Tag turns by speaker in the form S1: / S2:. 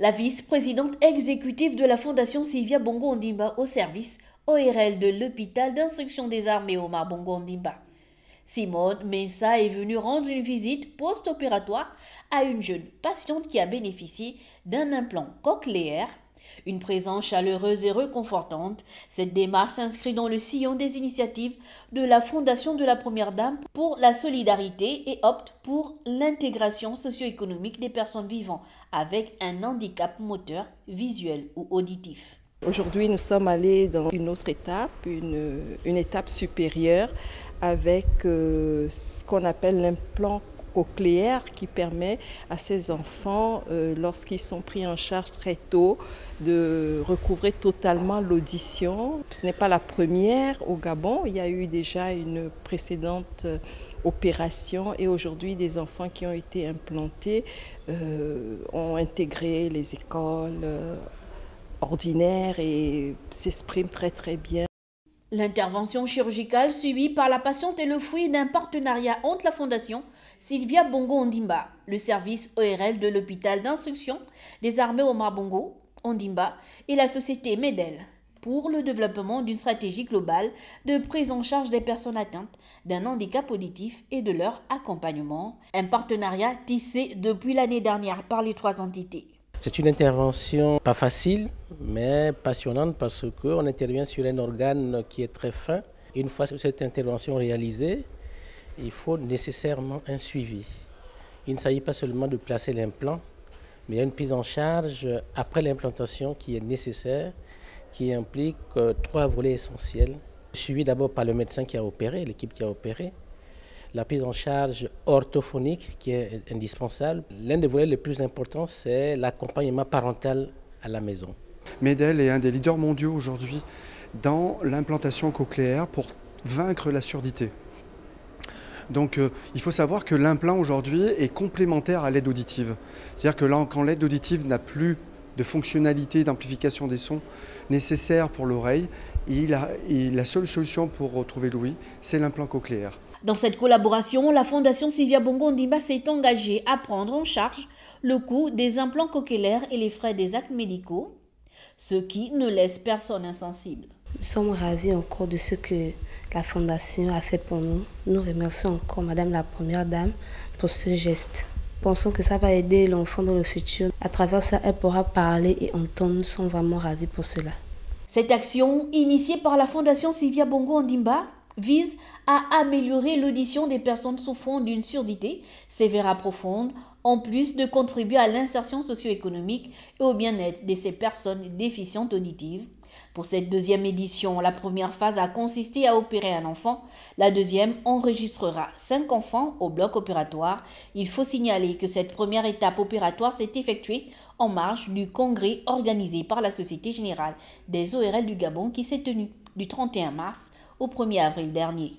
S1: La vice-présidente exécutive de la Fondation Sylvia Bongo Ondimba au service ORL de l'hôpital d'instruction des armées Omar Bongo Ondimba. Simone Mensah est venue rendre une visite post-opératoire à une jeune patiente qui a bénéficié d'un implant cochléaire. Une présence chaleureuse et réconfortante, cette démarche s'inscrit dans le sillon des initiatives de la Fondation de la Première Dame pour la solidarité et opte pour l'intégration socio-économique des personnes vivant avec un handicap moteur, visuel ou auditif.
S2: Aujourd'hui, nous sommes allés dans une autre étape, une étape supérieure avec ce qu'on appelle l'implant cochléaire qui permet à ces enfants, lorsqu'ils sont pris en charge très tôt, de recouvrer totalement l'audition. Ce n'est pas la première au Gabon, il y a eu déjà une précédente opération et aujourd'hui des enfants qui ont été implantés ont intégré les écoles ordinaires et s'expriment très bien.
S1: L'intervention chirurgicale suivie par la patiente est le fruit d'un partenariat entre la Fondation Sylvia Bongo Ondimba, le service ORL de l'hôpital d'instruction des armées Omar Bongo Ondimba et la société MEDEL pour le développement d'une stratégie globale de prise en charge des personnes atteintes d'un handicap auditif et de leur accompagnement. Un partenariat tissé depuis l'année dernière par les trois entités.
S3: C'est une intervention pas facile, mais passionnante parce qu'on intervient sur un organe qui est très fin. Une fois cette intervention réalisée, il faut nécessairement un suivi. Il ne s'agit pas seulement de placer l'implant, mais il y a une prise en charge après l'implantation qui est nécessaire, qui implique trois volets essentiels. Suivi d'abord par le médecin qui a opéré, l'équipe qui a opéré. La prise en charge orthophonique qui est indispensable. L'un des volets les plus importants, c'est l'accompagnement parental à la maison.
S4: MEDEL est un des leaders mondiaux aujourd'hui dans l'implantation cochléaire pour vaincre la surdité. Donc il faut savoir que l'implant aujourd'hui est complémentaire à l'aide auditive. C'est-à-dire que là, quand l'aide auditive n'a plus de fonctionnalité d'amplification des sons nécessaires pour l'oreille, la seule solution pour retrouver l'ouïe, c'est l'implant cochléaire.
S1: Dans cette collaboration, la Fondation Sylvia Bongo Ondimba s'est engagée à prendre en charge le coût des implants cochléaires et les frais des actes médicaux, ce qui ne laisse personne insensible.
S5: Nous sommes ravis encore de ce que la Fondation a fait pour nous. Nous remercions encore Madame la Première Dame pour ce geste. Nous pensons que ça va aider l'enfant dans le futur. À travers ça, elle pourra parler et entendre. Nous sommes vraiment ravis pour cela.
S1: Cette action, initiée par la Fondation Sylvia Bongo Ondimba, vise à améliorer l'audition des personnes souffrant d'une surdité sévère à profonde, en plus de contribuer à l'insertion socio-économique et au bien-être de ces personnes déficientes auditives. Pour cette deuxième édition, la première phase a consisté à opérer un enfant. La deuxième enregistrera 5 enfants au bloc opératoire. Il faut signaler que cette première étape opératoire s'est effectuée en marge du congrès organisé par la Société Générale des ORL du Gabon qui s'est tenu du 31 mars au 1er avril dernier.